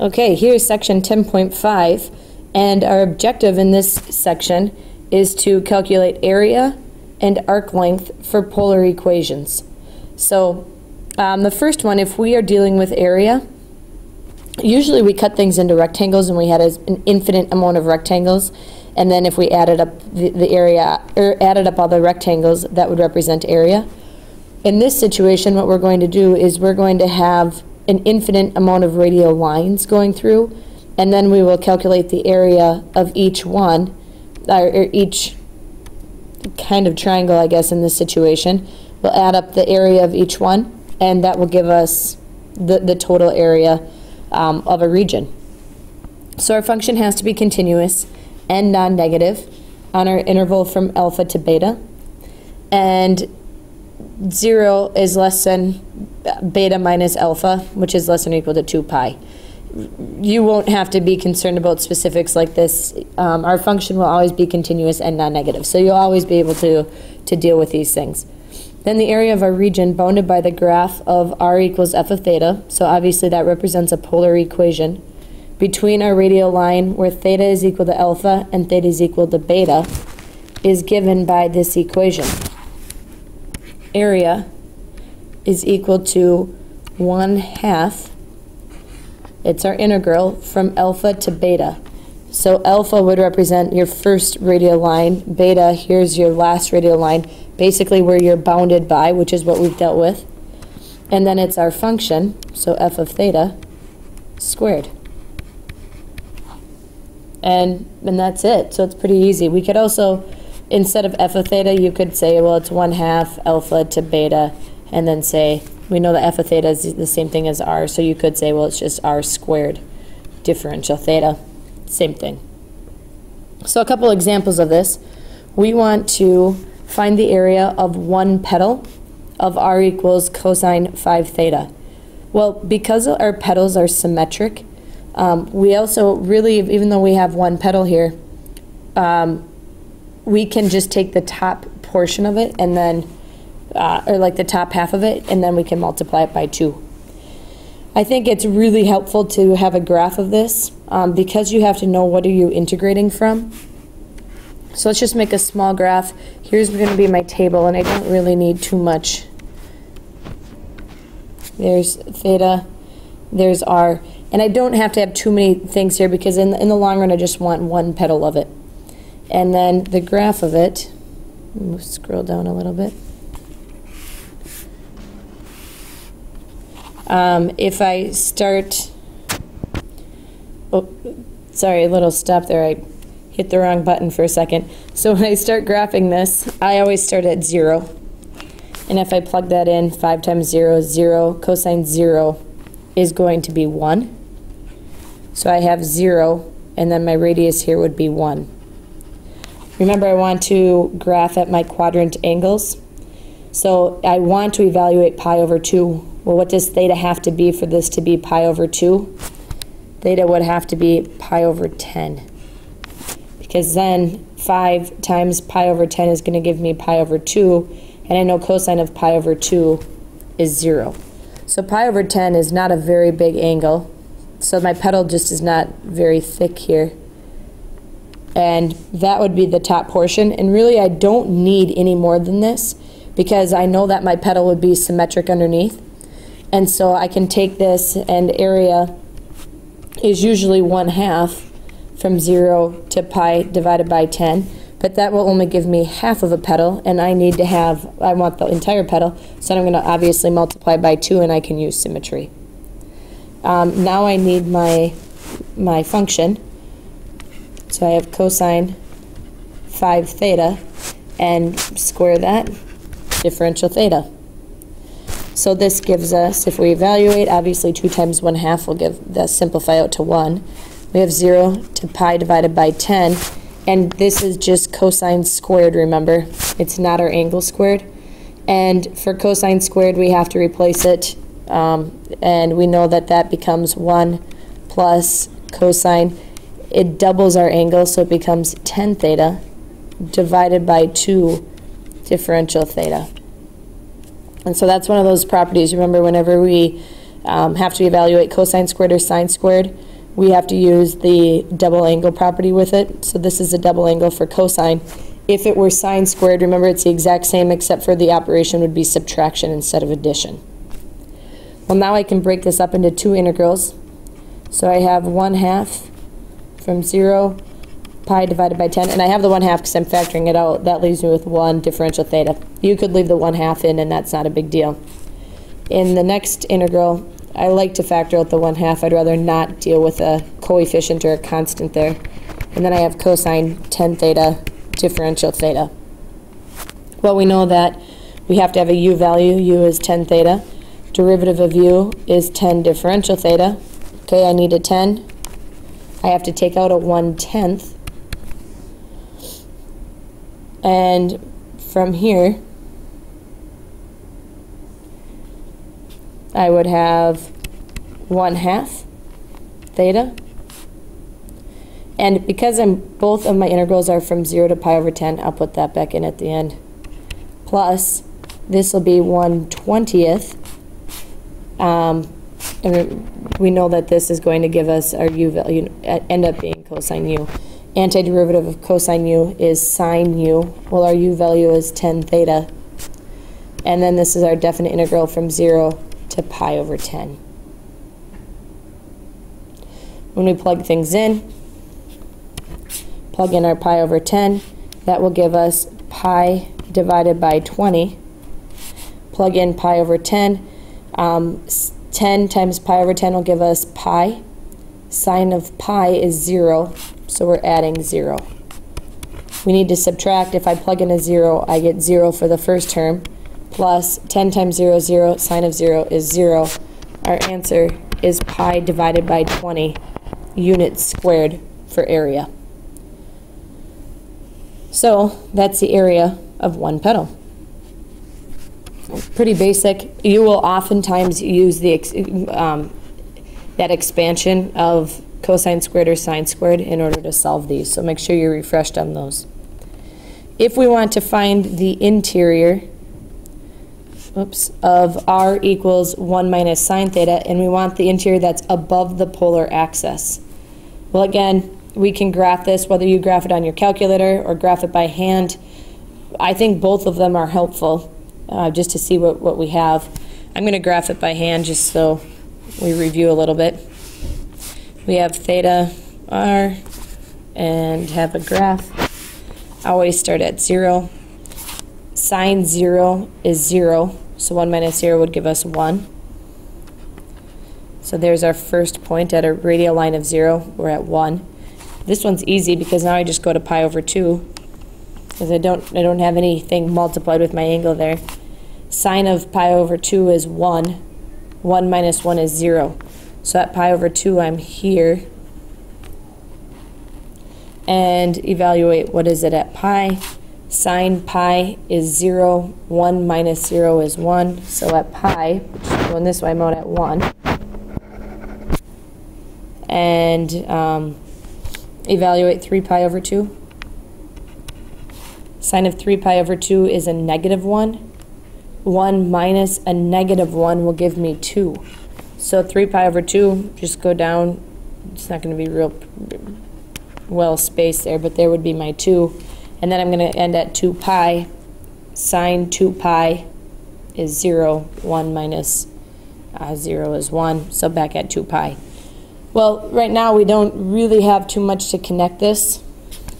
Okay, here's section 10.5, and our objective in this section is to calculate area and arc length for polar equations. So the first one, if we are dealing with area, usually we cut things into rectangles and we had an infinite amount of rectangles, and then if we added up the area, or added up all the rectangles, that would represent area. In this situation, what we're going to do is we're going to have an infinite amount of radial lines going through, and then we will calculate the area of each one, or each kind of triangle, I guess, in this situation. We'll add up the area of each one, and that will give us the total area of a region. So our function has to be continuous and non-negative on our interval from alpha to beta, and 0 is less than beta minus alpha, which is less than or equal to 2 pi. You won't have to be concerned about specifics like this. Our function will always be continuous and non-negative, so you'll always be able to deal with these things. Then the area of our region bounded by the graph of r equals f of theta, so obviously that represents a polar equation, between our radial line where theta is equal to alpha and theta is equal to beta, is given by this equation. Area is equal to 1/2, it's our integral from alpha to beta. So alpha would represent your first radial line, beta, here's your last radial line, basically where you're bounded by, which is what we've dealt with. And then it's our function, so f of theta squared. And that's it, so it's pretty easy. We could also, instead of f of theta, you could say, well, it's 1/2 alpha to beta, and then say, we know that f of theta is the same thing as r, so you could say, well, it's just r squared differential theta, same thing. So a couple examples of this. We want to find the area of one petal of r equals cosine 5 theta. Well, because our petals are symmetric, we also really, even though we have one petal here, we can just take the top portion of it and then, or like the top half of it, and then we can multiply it by 2. I think it's really helpful to have a graph of this because you have to know what are you integrating from. So let's just make a small graph. Here's going to be my table, and I don't really need too much. There's theta, there's r, and I don't have to have too many things here because in the long run I just want one petal of it. And then the graph of it, we'll scroll down a little bit. If I start, oh, sorry, a little stop there, I hit the wrong button for a second. So when I start graphing this, I always start at 0. And if I plug that in, 5 times 0 is 0, cosine 0 is going to be 1. So I have 0, and then my radius here would be 1. Remember, I want to graph at my quadrant angles. So I want to evaluate pi over 2. Well, what does theta have to be for this to be pi over 2? Theta would have to be pi over 10. Because then 5 times pi over 10 is going to give me pi over 2. And I know cosine of pi over 2 is 0. So pi over 10 is not a very big angle. So my petal just is not very thick here. And that would be the top portion. And really I don't need any more than this because I know that my petal would be symmetric underneath. And so I can take this, and area is usually 1/2 from 0 to pi divided by 10. But that will only give me half of a petal, and I need to have, I want the entire petal, so I'm going to obviously multiply by 2, and I can use symmetry. Now I need my function. So I have cosine 5 theta, and square that, differential theta. So this gives us, if we evaluate, obviously 2 times 1/2 will give that, simplify out to 1. We have 0 to pi divided by 10, and this is just cosine squared, remember. It's not our angle squared. And for cosine squared, we have to replace it, and we know that that becomes 1 plus cosine. It doubles our angle, so it becomes 10 theta divided by 2 differential theta. And so that's one of those properties. Remember, whenever we have to evaluate cosine squared or sine squared, we have to use the double angle property with it. So this is a double angle for cosine. If it were sine squared, remember it's the exact same except for the operation would be subtraction instead of addition. Well, now I can break this up into two integrals. So I have 1/2 from 0 pi divided by 10, and I have the 1/2 because I'm factoring it out. That leaves me with 1 differential theta. You could leave the 1/2 in, and that's not a big deal. In the next integral, I like to factor out the 1/2. I'd rather not deal with a coefficient or a constant there. And then I have cosine 10 theta differential theta. Well, we know that we have to have a u value. U is 10 theta. Derivative of u is 10 differential theta. Okay, I need a 10. I have to take out a 1/10. And from here, I would have 1/2 theta. And because both of my integrals are from 0 to pi over 10, I'll put that back in at the end. Plus, this will be 1/20th. And we know that this is going to give us our u value, end up being cosine u. Antiderivative of cosine u is sine u. Well, our u value is 10 theta. And then this is our definite integral from 0 to pi over 10. When we plug things in, plug in our pi over 10, that will give us pi divided by 20. Plug in pi over 10. 10 times pi over 10 will give us pi. Sine of pi is 0, so we're adding 0. We need to subtract. If I plug in a 0, I get 0 for the first term, plus 10 times 0 is 0, sine of 0 is 0. Our answer is pi divided by 20 units squared for area. So that's the area of one petal. Pretty basic. You will oftentimes use the that expansion of cosine squared or sine squared in order to solve these. So make sure you're refreshed on those. If we want to find the interior of r equals 1 minus sine theta, and we want the interior that's above the polar axis. Well, again, we can graph this, whether you graph it on your calculator or graph it by hand. I think both of them are helpful. Just to see what we have. I'm going to graph it by hand just so we review a little bit. We have theta r and have a graph. I always start at 0. Sine 0 is 0, so 1 minus 0 would give us 1. So there's our first point at a radial line of 0. We're at 1. This one's easy because now I just go to pi over 2. Because I don't have anything multiplied with my angle there. Sine of pi over 2 is 1. 1 minus 1 is 0. So at pi over 2, I'm here. And evaluate what is it at pi. Sine pi is 0. 1 minus 0 is 1. So at pi, which is going this way, I'm out at 1. And evaluate 3 pi over 2. Sine of 3 pi over 2 is a negative 1. 1 minus a negative 1 will give me 2. So 3 pi over 2, just go down. It's not going to be real well spaced there, but there would be my 2. And then I'm going to end at 2 pi. Sine 2 pi is 0. 1 minus 0 is 1. So back at 2 pi. Well, right now we don't really have too much to connect this,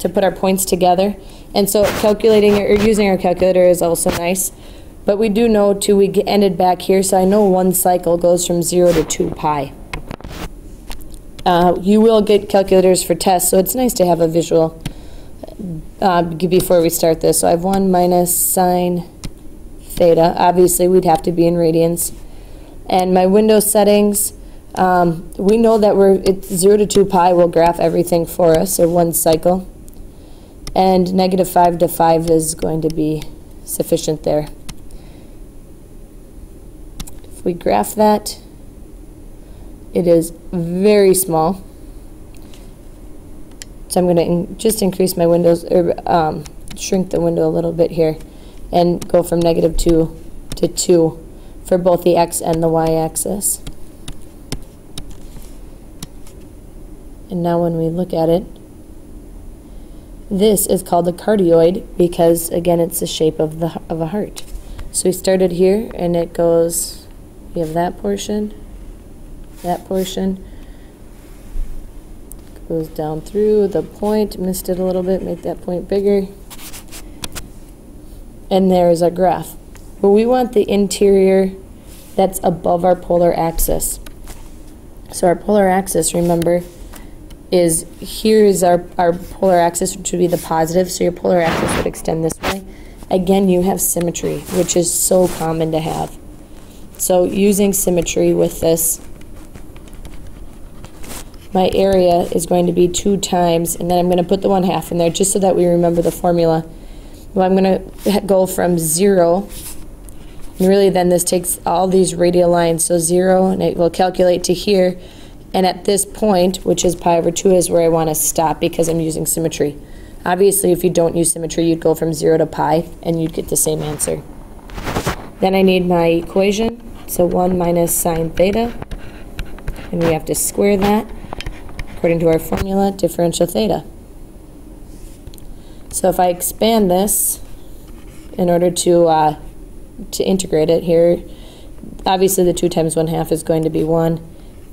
to put our points together. And so calculating or using our calculator is also nice. But we do know, too, we ended back here, so I know one cycle goes from 0 to 2 pi. You will get calculators for tests, so it's nice to have a visual before we start this. So I have 1 minus sine theta. Obviously, we'd have to be in radians. And my window settings, we know that it's 0 to 2 pi will graph everything for us, or one cycle. And negative 5 to 5 is going to be sufficient there. If we graph that, it is very small. So I'm going to just increase my windows, or shrink the window a little bit here, and go from negative 2 to 2 for both the x and the y axis. And now when we look at it, this is called a cardioid because, again, it's the shape of a heart. So we started here, and it goes, we have that portion, goes down through the point, missed it a little bit, make that point bigger. And there's our graph. But we want the interior that's above our polar axis. So our polar axis, remember, is here is our polar axis, which would be the positive, so your polar axis would extend this way. Again, you have symmetry, which is so common to have. So using symmetry with this, my area is going to be 2 times, and then I'm going to put the 1/2 in there just so that we remember the formula. Well, I'm going to go from 0, and really then this takes all these radial lines, so 0, and it will calculate to here. And at this point, which is pi over 2, is where I want to stop because I'm using symmetry. Obviously, if you don't use symmetry, you'd go from 0 to pi, and you'd get the same answer. Then I need my equation, so 1 minus sine theta, and we have to square that according to our formula, differential theta. So if I expand this in order to integrate it here, obviously the 2 times 1/2 is going to be 1.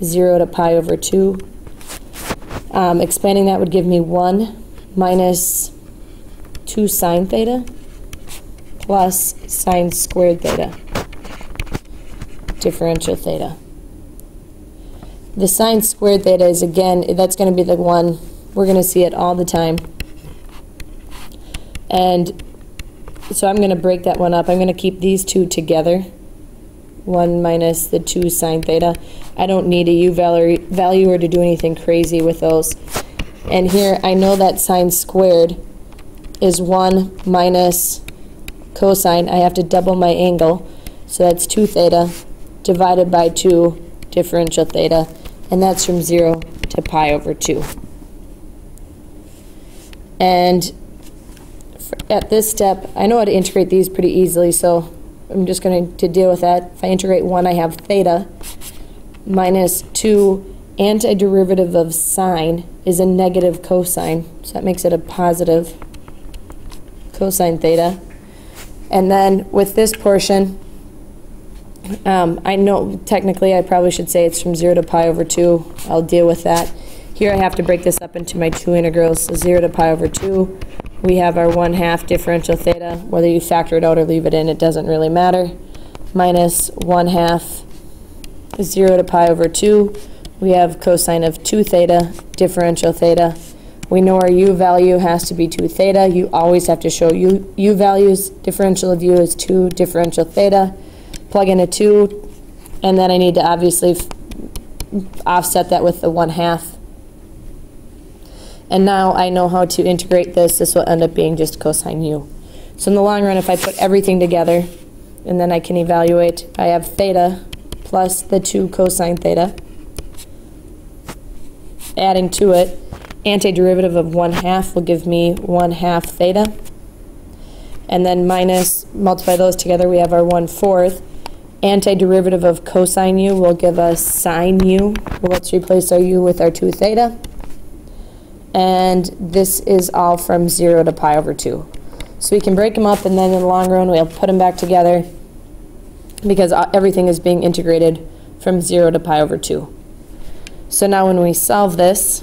0 to pi over 2. Expanding that would give me 1 minus 2 sine theta plus sine squared theta, differential theta. The sine squared theta is, again, that's going to be the one, we're going to see it all the time. And so I'm going to break that one up. I'm going to keep these two together. 1 minus the 2 sine theta. I don't need a u value or to do anything crazy with those. And here I know that sine squared is 1 minus cosine. I have to double my angle, so that's 2 theta divided by 2 differential theta, and that's from 0 to pi over 2. And at this step, I know how to integrate these pretty easily, so I'm just going to deal with that. If I integrate 1, I have theta minus 2 antiderivative of sine is a negative cosine, so that makes it a positive cosine theta. And then with this portion, I know technically I probably should say it's from 0 to pi over 2. I'll deal with that. Here I have to break this up into my 2 integrals, so 0 to pi over 2. We have our 1/2 differential theta. Whether you factor it out or leave it in, it doesn't really matter. Minus 1/2 0 to pi over 2. We have cosine of 2 theta, differential theta. We know our u value has to be 2 theta. You always have to show u values. Differential of u is 2 differential theta. Plug in a 2, and then I need to obviously offset that with the 1/2. And now I know how to integrate this. This will end up being just cosine u. So in the long run, if I put everything together, and then I can evaluate, I have theta plus the 2 cosine theta. Adding to it, antiderivative of 1/2 will give me 1/2 theta. And then minus, multiply those together, we have our 1/4. Antiderivative of cosine u will give us sine u. Well, let's replace our u with our 2 theta. And this is all from 0 to pi over 2. So we can break them up, and then in the long run we'll put them back together because everything is being integrated from 0 to pi over 2. So now when we solve this,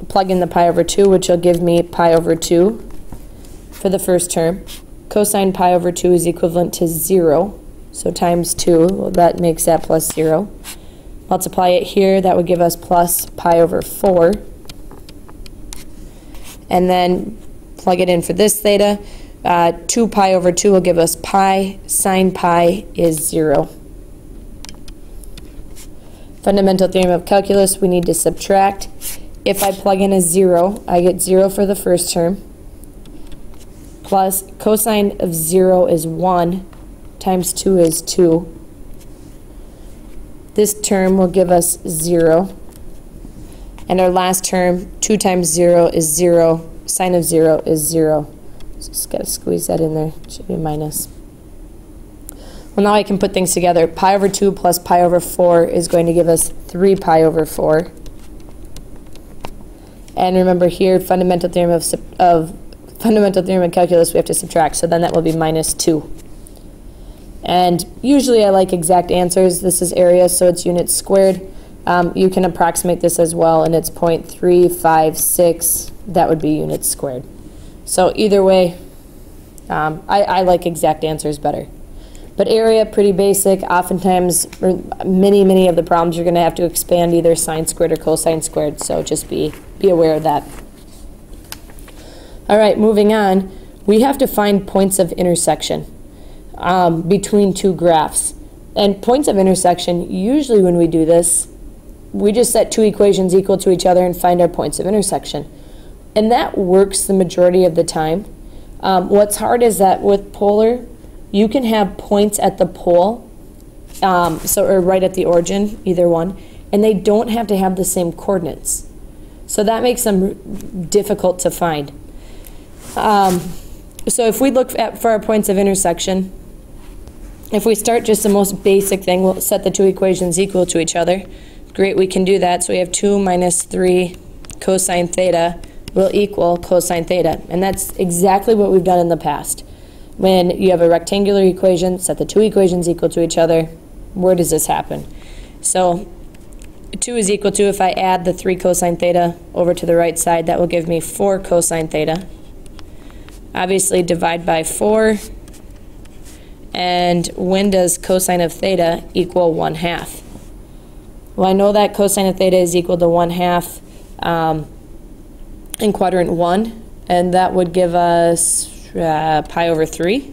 plug in the pi over 2, which will give me pi over 2 for the first term. Cosine pi over 2 is equivalent to 0, so times 2, well, that makes that plus 0. Multiply it here, that would give us plus pi over 4. And then plug it in for this theta. 2 pi over 2 will give us pi. Sine pi is 0. Fundamental theorem of calculus, we need to subtract. If I plug in a 0, I get 0 for the first term. Plus cosine of 0 is 1 times 2 is 2. This term will give us 0. And our last term, 2 times 0 is 0. Sine of 0 is 0. Just got to squeeze that in there. It should be a minus. Well, now I can put things together. Pi over 2 plus pi over 4 is going to give us 3 pi over 4. And remember here, fundamental theorem of calculus, we have to subtract, so then that will be minus 2. And usually I like exact answers. This is area, so it's units squared. You can approximate this as well, and it's 0.356. That would be units squared. So either way, I like exact answers better. But area, pretty basic. Oftentimes, or many of the problems, you're going to have to expand either sine squared or cosine squared, so just be aware of that. All right, moving on. We have to find points of intersection between two graphs. And points of intersection, usually when we do this, we just set two equations equal to each other and find our points of intersection. And that works the majority of the time. What's hard is that with polar, you can have points at the pole, or right at the origin, either one, and they don't have to have the same coordinates. So that makes them difficult to find. So if we look for our points of intersection, if we start just the most basic thing, we'll set the two equations equal to each other. Great, we can do that. So we have 2 minus 3 cosine theta will equal cosine theta. And that's exactly what we've done in the past. When you have a rectangular equation, set the two equations equal to each other. Where does this happen? So 2 is equal to, if I add the 3 cosine theta over to the right side, that will give me 4 cosine theta. Obviously divide by 4. And when does cosine of theta equal 1/2? Well, I know that cosine of theta is equal to 1/2 in quadrant 1, and that would give us pi over 3.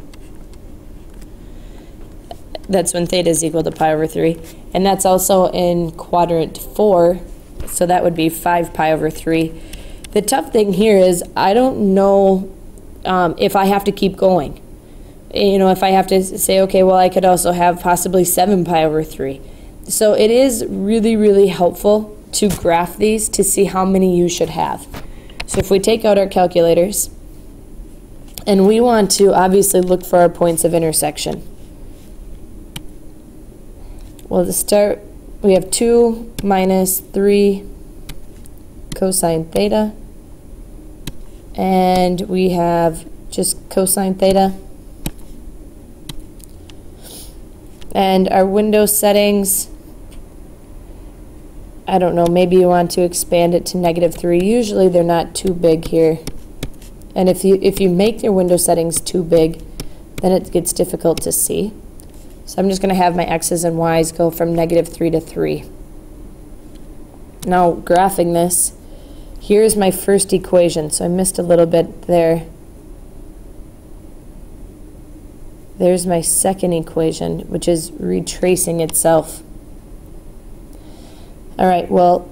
That's when theta is equal to pi over 3. And that's also in quadrant 4, so that would be 5 pi over 3. The tough thing here is I don't know if I have to keep going. You know, if I have to say, okay, well, I could also have possibly 7 pi over 3. So it is really helpful to graph these to see how many you should have. So if we take out our calculators, and we want to obviously look for our points of intersection. Well, to start, we have 2 minus 3 cosine theta, and we have just cosine theta. And our window settings, I don't know, maybe you want to expand it to -3. Usually they're not too big here. And if you make your window settings too big, then it gets difficult to see. So I'm just going to have my x's and y's go from -3 to 3. Now graphing this, here's my first equation. So I missed a little bit there. There's my second equation, which is retracing itself. All right, well,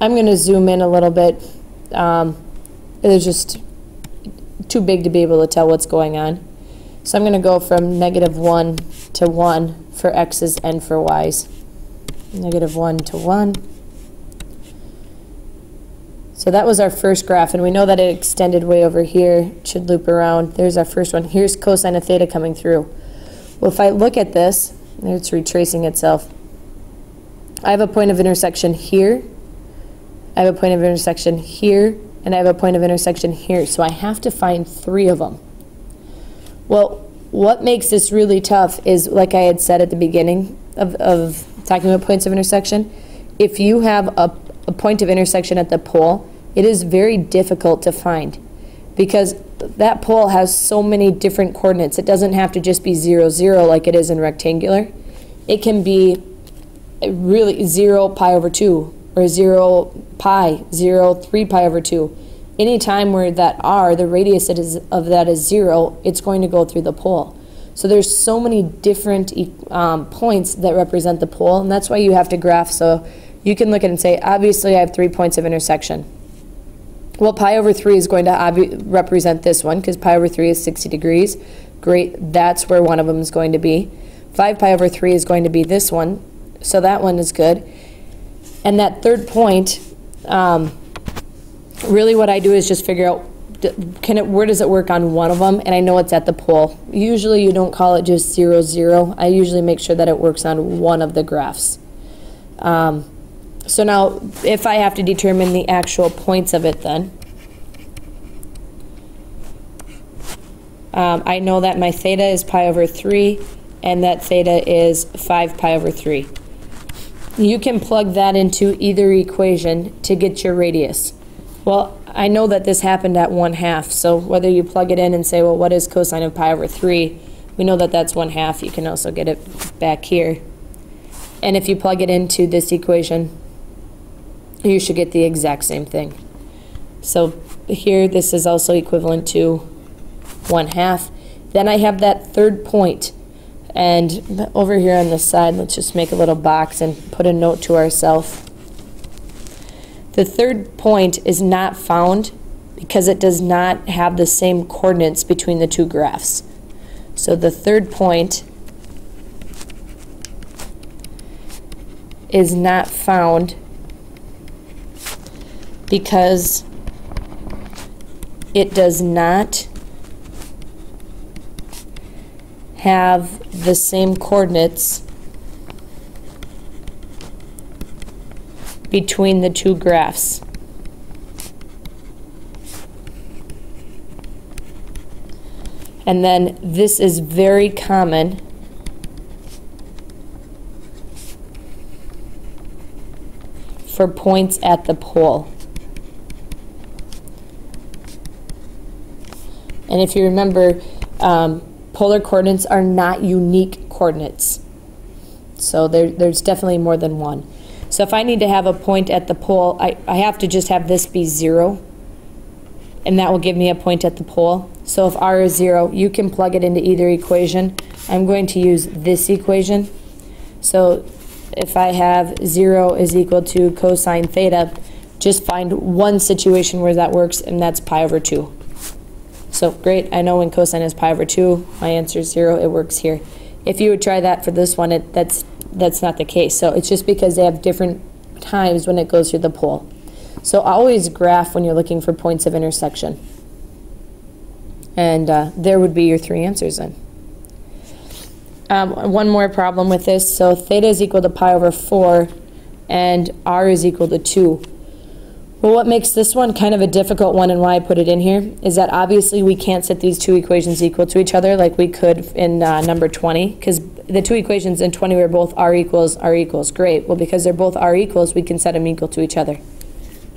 I'm going to zoom in a little bit. It's just too big to be able to tell what's going on. So I'm going to go from -1 to 1 for x's and for y's. -1 to 1. So that was our first graph, and we know that it extended way over here. It should loop around. There's our first one. Here's cosine of theta coming through. Well, if I look at this, it's retracing itself. I have a point of intersection here, I have a point of intersection here, and I have a point of intersection here. So I have to find 3 of them. Well, what makes this really tough is, like I had said at the beginning of talking about points of intersection, if you have a point of intersection at the pole, it is very difficult to find because that pole has so many different coordinates. It doesn't have to just be 0, 0 like it is in rectangular. It can be really 0 pi over 2 or 0 pi, 0, 3 pi over 2. Any time where that r, the radius of that is 0, it's going to go through the pole. So there's so many different points that represent the pole, and that's why you have to graph. So you can look at it and say, obviously I have 3 points of intersection. Well, pi over 3 is going to represent this one because pi over 3 is 60 degrees. Great, that's where one of them is going to be. 5 pi over 3 is going to be this one, so that one is good. And that third point, really what I do is just figure out where does it work on one of them, and I know it's at the pole. Usually you don't call it just 0, 0. I usually make sure that it works on one of the graphs. So now, if I have to determine the actual points of it then, I know that my theta is pi over 3, and that theta is 5 pi over 3. You can plug that into either equation to get your radius. Well, I know that this happened at 1/2, so whether you plug it in and say, well, what is cosine of pi over 3? We know that that's 1/2. You can also get it back here. And if you plug it into this equation, you should get the exact same thing. So here, this is also equivalent to 1/2. Then I have that third point. And over here on the side, let's just make a little box and put a note to ourselves. The third point is not found because it does not have the same coordinates between the two graphs. So the third point is not found because it does not have the same coordinates between the two graphs. And then this is very common for points at the pole. And if you remember, polar coordinates are not unique coordinates. So there's definitely more than one. So if I need to have a point at the pole, I have to just have this be 0, and that will give me a point at the pole. So if r is 0, you can plug it into either equation. I'm going to use this equation. So if I have 0 is equal to cosine theta, just find one situation where that works, and that's pi over 2. So great, I know when cosine is pi over 2, my answer is 0, it works here. If you would try that for this one, that's not the case. So it's just because they have different times when it goes through the pole. So always graph when you're looking for points of intersection. And there would be your 3 answers then. One more problem with this. So theta is equal to pi over 4, and r is equal to 2. Well, what makes this one kind of a difficult one and why I put it in here is that obviously we can't set these two equations equal to each other like we could in number 20, because the two equations in 20 were both r equals. Great. Well, because they're both r equals, we can set them equal to each other.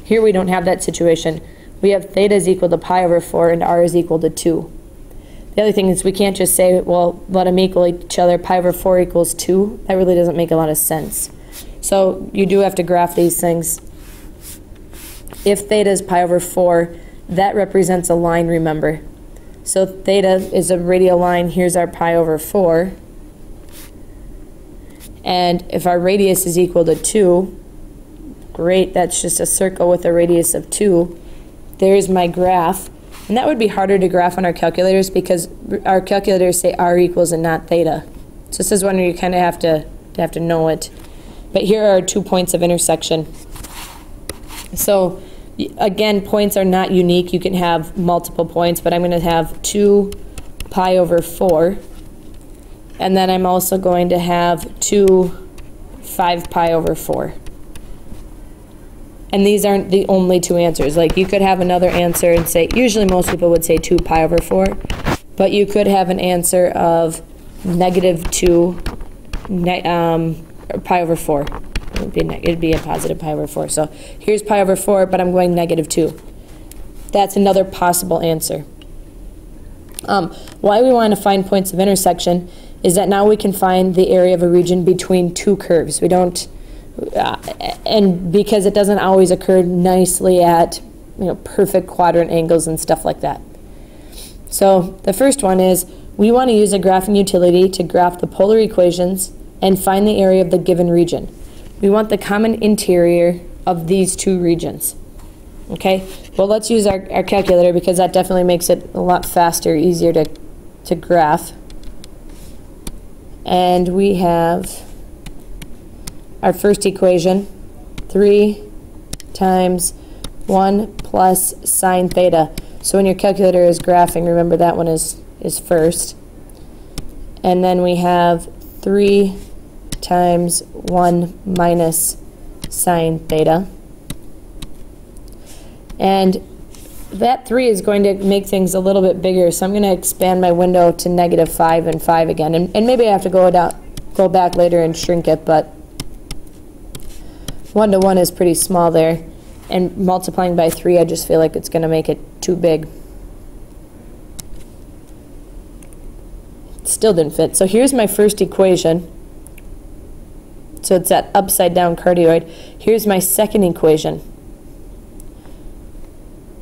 Here we don't have that situation. We have theta is equal to pi over 4 and r is equal to 2. The other thing is we can't just say, well, let them equal each other. Pi over 4 equals 2. That really doesn't make a lot of sense. So you do have to graph these things. If theta is pi over 4, that represents a line, remember. So theta is a radial line. Here's our pi over 4. And if our radius is equal to 2, great, that's just a circle with a radius of 2. There's my graph. And that would be harder to graph on our calculators because our calculators say r equals and not theta. So this is one where you kind of have to know it. But here are 2 points of intersection. So again, points are not unique. You can have multiple points, but I'm going to have 2 pi over 4. And then I'm also going to have 5 pi over 4. And these aren't the only 2 answers. Like you could have another answer and say, usually most people would say 2 pi over 4, but you could have an answer of -2 pi over 4. It'd be a positive pi over 4. So here's pi over 4, but I'm going -2. That's another possible answer. Why we want to find points of intersection is that now we can find the area of a region between 2 curves. We don't, and because it doesn't always occur nicely at perfect quadrant angles and stuff like that. So the first one is we want to use a graphing utility to graph the polar equations and find the area of the given region. We want the common interior of these 2 regions. Okay, well let's use our calculator because that definitely makes it a lot faster, easier to graph. And we have our first equation, 3 times 1 plus sine theta. So when your calculator is graphing, remember that one is first. And then we have 3 times 1 minus sine theta. And that 3 is going to make things a little bit bigger, so I'm going to expand my window to -5 and 5 again. And maybe I have to go back later and shrink it, but 1 to 1 is pretty small there. And multiplying by 3, I just feel like it's going to make it too big. Still didn't fit. So here's my first equation. So it's that upside down cardioid. Here's my second equation.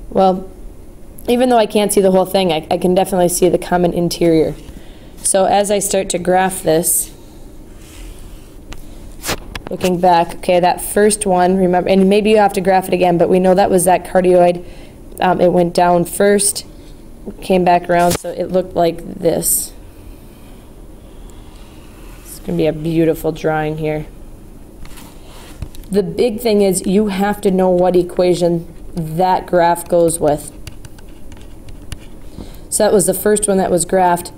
Well, even though I can't see the whole thing, I can definitely see the common interior. So as I start to graph this, looking back, okay, that first one, remember, and maybe you have to graph it again, but we know that was that cardioid. It went down first, came back around, so it looked like this. It's going to be a beautiful drawing here. The big thing is you have to know what equation that graph goes with. So that was the first one that was graphed.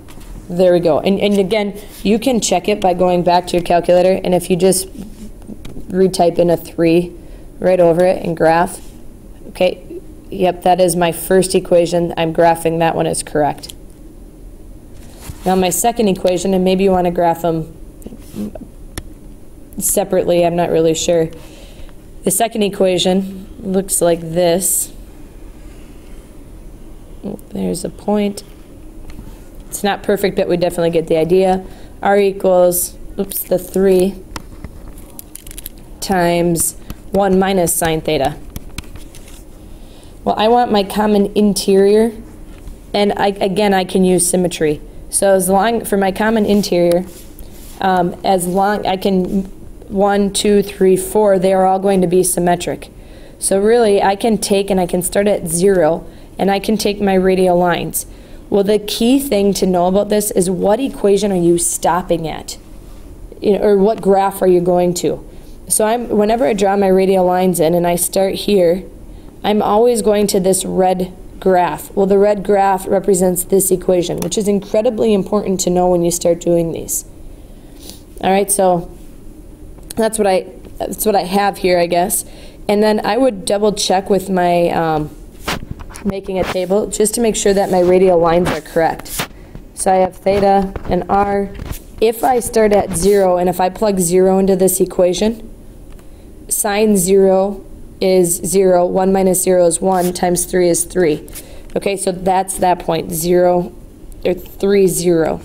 There we go. And again, you can check it by going back to your calculator, and if you just retype in a 3 right over it and graph, okay, yep, that is my first equation. I'm graphing that one as correct. Now my second equation, and maybe you want to graph them separately, I'm not really sure. The second equation looks like this. There's a point. It's not perfect, but we definitely get the idea. R equals, oops, the 3 times 1 minus sine theta. Well, I want my common interior, and again, I can use symmetry. So as long, for my common interior, as long, I can 1, 2, 3, 4, they are all going to be symmetric. So really, I can take, and I can start at 0, and I can take my radial lines. Well, the key thing to know about this is what equation are you stopping at? Or what graph are you going to? So whenever I draw my radial lines in and I start here, I'm always going to this red graph. Well, the red graph represents this equation, which is incredibly important to know when you start doing these. All right, so that's what I have here, I guess. And then I would double check with my making a table just to make sure that my radial lines are correct. So I have theta and r. If I start at 0 and if I plug 0 into this equation, sine 0 is 0, 1 minus 0 is 1, times 3 is 3. Okay, so that's that point, 0, or 3, 0.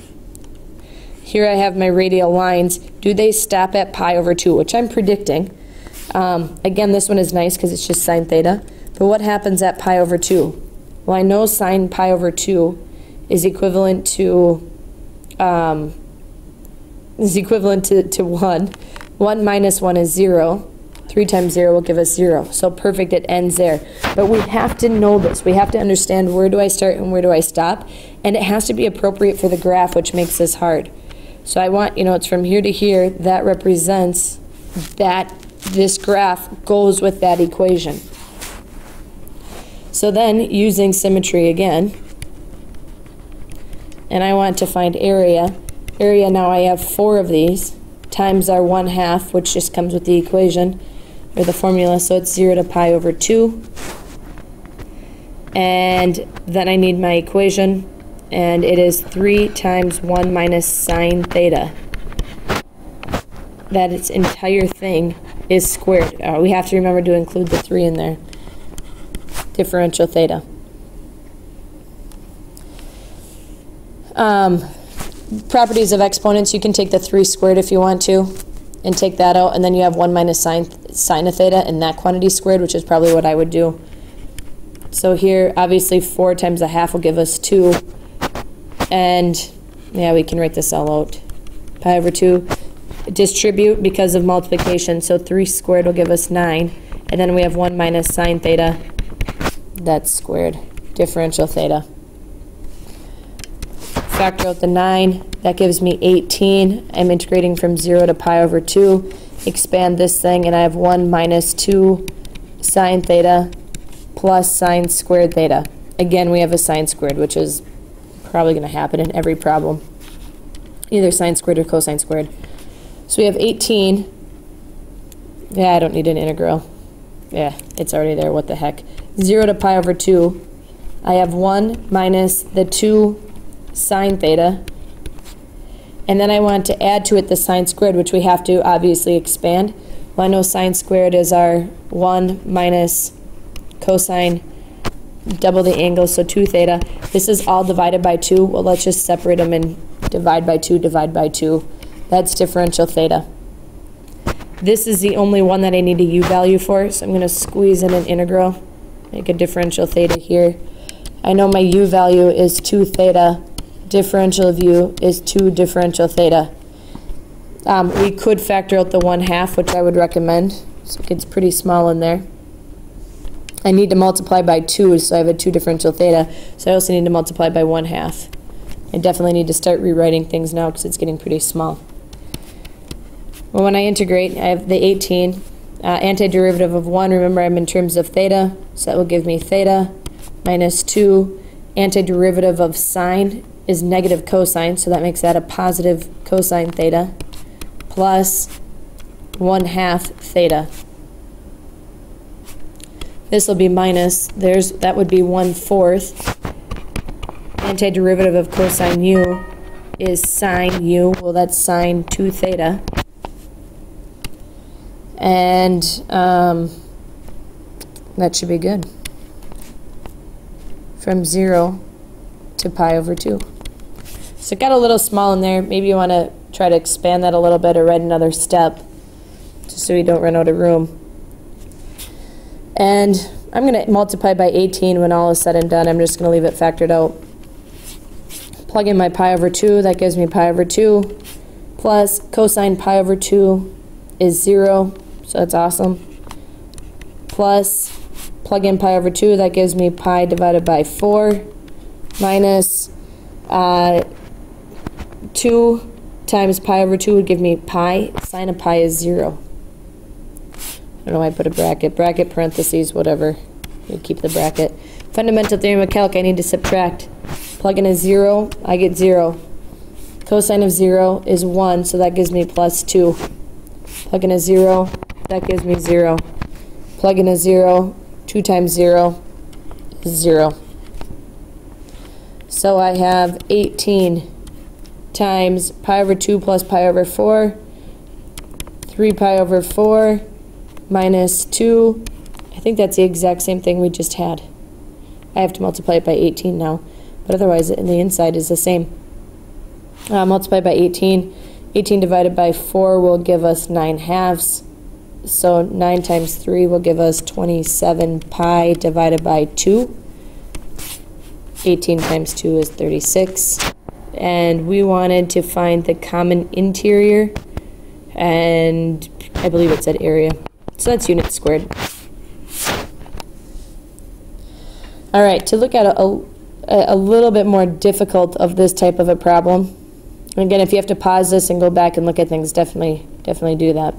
Here I have my radial lines. Do they stop at pi over 2, which I'm predicting. Again, this one is nice because it's just sine theta. But what happens at pi over 2? Well, I know sine pi over 2 is equivalent to 1. 1 minus 1 is 0. 3 times 0 will give us 0. So perfect, it ends there. But we have to know this. We have to understand where do I start and where do I stop. And it has to be appropriate for the graph, which makes this hard. So I want, it's from here to here. That represents that this graph goes with that equation. So then, using symmetry again, and I want to find area. Area, now I have 4 of these, times our 1/2, which just comes with the equation, or the formula, so it's 0 to pi over 2. And then I need my equation, and it is 3 times 1 minus sine theta. That its entire thing is squared. We have to remember to include the 3 in there. Differential theta. Properties of exponents, you can take the 3 squared if you want to, and take that out, and then you have 1 minus sine of theta, and that quantity squared, which is probably what I would do. So here, obviously, 4 times 1/2 will give us 2, and yeah, we can write this all out. Pi over 2. Distribute because of multiplication, so 3 squared will give us 9, and then we have 1 minus sine theta. That's squared. Differential theta. Factor out the 9. That gives me 18. I'm integrating from 0 to pi over 2. Expand this thing, and I have 1 minus 2 sine theta plus sine squared theta. Again, we have a sine squared, which is probably going to happen in every problem. Either sine squared or cosine squared. So we have 18. Yeah, I don't need an integral. Yeah, it's already there, what the heck. 0 to pi over 2. I have 1 minus the 2 sine theta. And then I want to add to it the sine squared, which we have to obviously expand. Well, I know sine squared is our 1 minus cosine, double the angle, so 2 theta. This is all divided by 2. Well, let's just separate them and divide by 2, divide by 2. That's differential theta. This is the only one that I need a u value for, so I'm going to squeeze in an integral, make a differential theta here. I know my u value is 2 theta. Differential of u is 2 differential theta. We could factor out the 1/2, which I would recommend, so it gets pretty small in there. I need to multiply by 2, so I have a 2 differential theta, so I also need to multiply by 1/2. I definitely need to start rewriting things now because it's getting pretty small. Well, when I integrate, I have the 18. Antiderivative of 1, remember I'm in terms of theta, so that will give me theta minus 2. Antiderivative of sine is negative cosine, so that makes that a positive cosine theta, plus 1/2 theta. This will be minus, that would be 1/4. Antiderivative of cosine u is sine u, well that's sine 2 theta. And that should be good. From 0 to pi over 2. So it got a little small in there. Maybe you want to try to expand that a little bit or write another step, just so you don't run out of room. And I'm going to multiply by 18 when all is said and done. I'm just going to leave it factored out. Plug in my pi over 2. That gives me pi over 2. Plus cosine pi over 2 is 0. So that's awesome. Plus, plug in pi over 2. That gives me pi divided by 4. Minus 2 times pi over 2 would give me pi. Sine of pi is 0. I don't know why I put a bracket. Bracket, parentheses, whatever. You keep the bracket. Fundamental theorem of calc, I need to subtract. Plug in a 0, I get 0. Cosine of 0 is 1, so that gives me plus 2. Plug in a 0, that gives me 0. Plug in a 0, 2 times 0 is 0. So I have 18 times pi over 2 plus pi over 4, 3 pi over 4 minus 2. I think that's the exact same thing we just had. I have to multiply it by 18 now, but otherwise in the inside is the same. Multiply by 18. 18 divided by 4 will give us 9/2. So 9 times 3 will give us 27 pi divided by 2. 18 times 2 is 36. And we wanted to find the common interior, and I believe it said area. So that's units squared. All right, to look at a little bit more difficult of this type of a problem. And again, if you have to pause this and go back and look at things, definitely do that.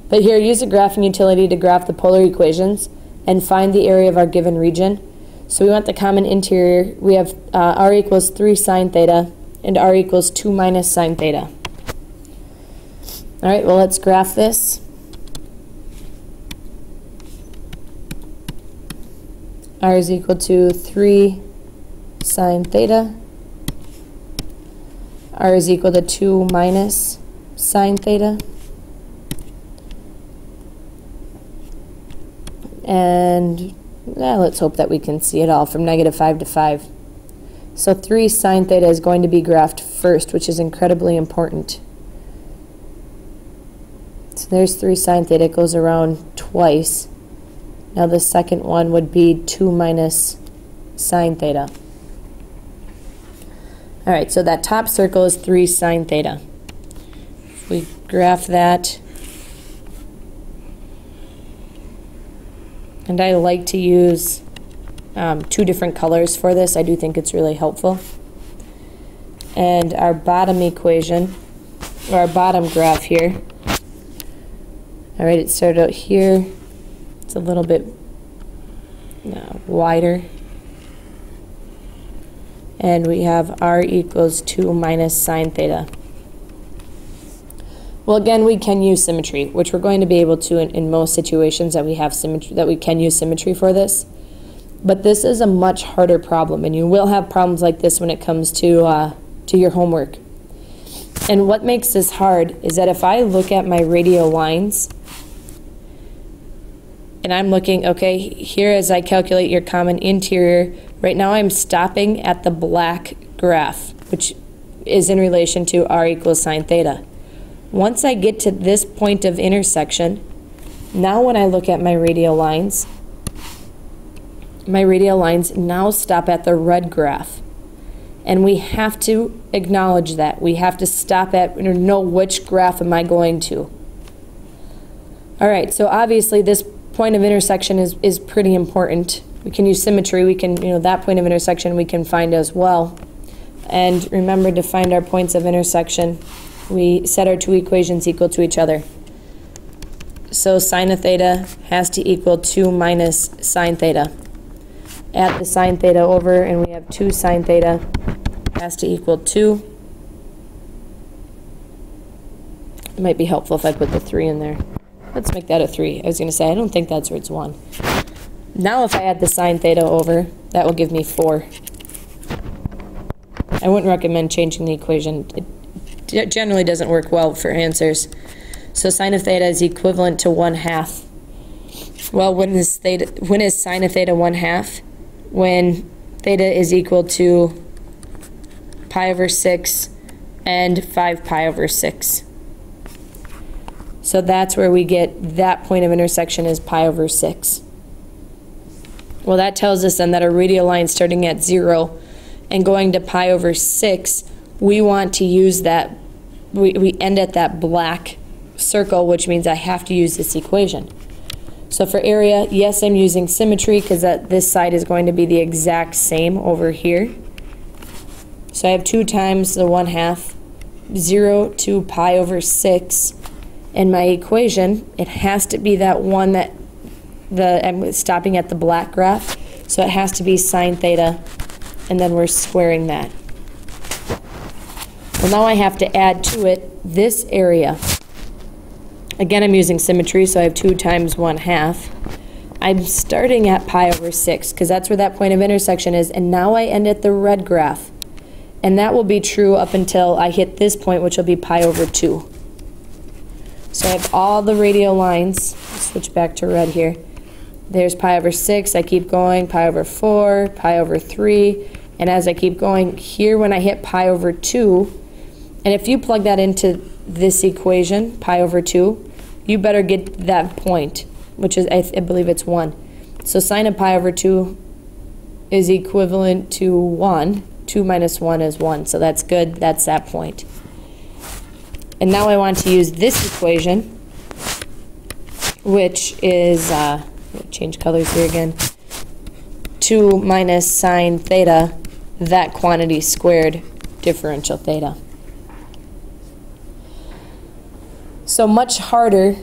But here, use the graphing utility to graph the polar equations and find the area of our given region. So we want the common interior. We have r equals 3 sine theta and r equals 2 minus sine theta. All right, well, let's graph this. R is equal to 3 sine theta. R is equal to 2 minus sine theta. And let's hope that we can see it all from -5 to 5. So 3 sine theta is going to be graphed first, which is incredibly important. So there's 3 sine theta. It goes around twice. Now the second one would be 2 minus sine theta. All right, so that top circle is 3 sine theta. If we graph that, and I like to use 2 different colors for this. I do think it's really helpful. And our bottom equation, or our bottom graph here, all right, it started out here. It's a little bit wider. And we have r equals 2 minus sine theta. Well, again, we can use symmetry, which we're going to be able to in most situations that we have symmetry, that we can use symmetry for this. But this is a much harder problem, and you will have problems like this when it comes to your homework. And what makes this hard is that if I look at my radial lines, and I'm looking, okay, here as I calculate your common interior, right now I'm stopping at the black graph, which is in relation to r equals sine theta. Once I get to this point of intersection, now when I look at my radial lines now stop at the red graph. And we have to acknowledge that. We have to stop at, or know which graph am I going to. All right, so obviously this point of intersection is pretty important. We can use symmetry. We can, that point of intersection we can find as well. And remember, to find our points of intersection, we set our two equations equal to each other. So sine of theta has to equal 2 minus sine theta. Add the sine theta over, and we have 2 sine theta has to equal 2. It might be helpful if I put the 3 in there. Let's make that a 3. I was going to say, I don't think that's where it's 1. Now if I add the sine theta over, that will give me 4. I wouldn't recommend changing the equation. It generally doesn't work well for answers. So sine of theta is equivalent to 1/2. Well, when is sine of theta 1/2? When theta is equal to pi over 6 and 5 pi over 6. So that's where we get that point of intersection is pi over 6. Well, that tells us then that a radial line starting at 0 and going to pi over 6, we want to use that, we end at that black circle, which means I have to use this equation. So for area, yes, I'm using symmetry because this side is going to be the exact same over here. So I have 2 times the 1/2, 0 to pi over 6. In my equation, it has to be that one that I'm stopping at the black graph. So it has to be sine theta, and then we're squaring that. Well, now I have to add to it this area. Again, I'm using symmetry, so I have 2 times 1/2. I'm starting at pi over 6, because that's where that point of intersection is, and now I end at the red graph. And that will be true up until I hit this point, which will be pi over 2. So I have all the radial lines. Switch back to red here. There's pi over 6. I keep going, pi over 4, pi over 3. And as I keep going, here when I hit pi over 2, and if you plug that into this equation, pi over 2, you better get that point, which is, I believe it's 1. So sine of pi over 2 is equivalent to 1. 2 minus 1 is 1, so that's good. That's that point. And now I want to use this equation, which is, change colors here again, 2 minus sine theta, that quantity squared, differential theta. So much harder,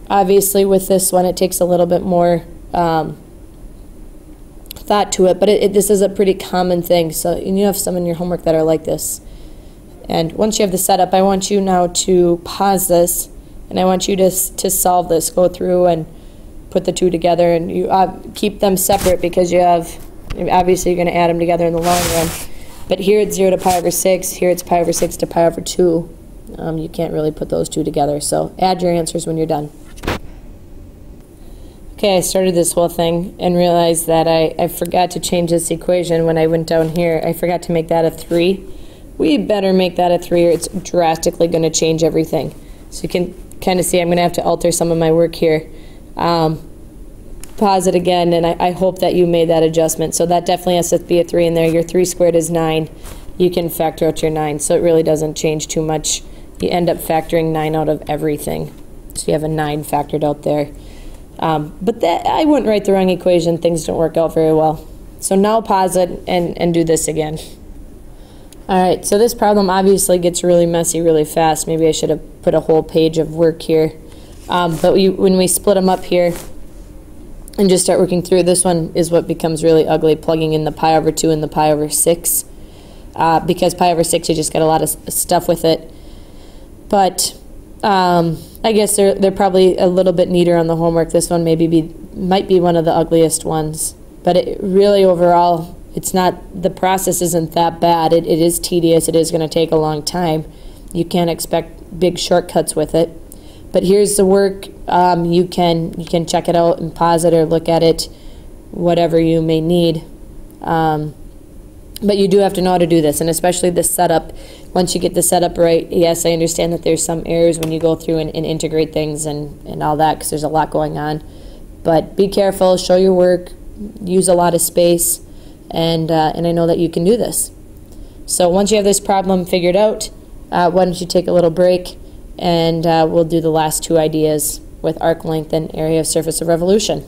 obviously, with this one. It takes a little bit more thought to it, but this is a pretty common thing. So you have some in your homework that are like this. And once you have the setup, I want you now to pause this, and I want you to solve this. Go through and put the two together, and you keep them separate because you have, obviously you're going to add them together in the long run. But here it's 0 to pi over 6, here it's pi over 6 to pi over 2. You can't really put those two together, so add your answers when you're done. Okay, I started this whole thing and realized that I forgot to change this equation when I went down here. I forgot to make that a 3. We better make that a 3 or it's drastically going to change everything. So you can kind of see I'm going to have to alter some of my work here. Pause it again, and I hope that you made that adjustment. So that definitely has to be a 3 in there. Your 3 squared is 9. You can factor out your 9, so it really doesn't change too much. You end up factoring 9 out of everything. So you have a 9 factored out there. But that, I wouldn't write the wrong equation. Things don't work out very well. So now pause it and do this again. All right, so this problem obviously gets really messy really fast. Maybe I should have put a whole page of work here. But when we split them up here and just start working through, this one is what becomes really ugly, plugging in the pi over 2 and the pi over 6. Because pi over 6, you just got a lot of stuff with it. But I guess they're probably a little bit neater on the homework. This one might be one of the ugliest ones, but it really overall, it's not, the process isn't that bad. It is tedious. It is going to take a long time. You can't expect big shortcuts with it. But here's the work. You can check it out and pause it or look at it, whatever you may need. But you do have to know how to do this, and especially the setup. Once you get the setup right, yes, I understand that there's some errors when you go through and integrate things and all that, because there's a lot going on. But be careful, show your work, use a lot of space, and I know that you can do this. So once you have this problem figured out, why don't you take a little break, and we'll do the last two ideas with arc length and area of surface of revolution.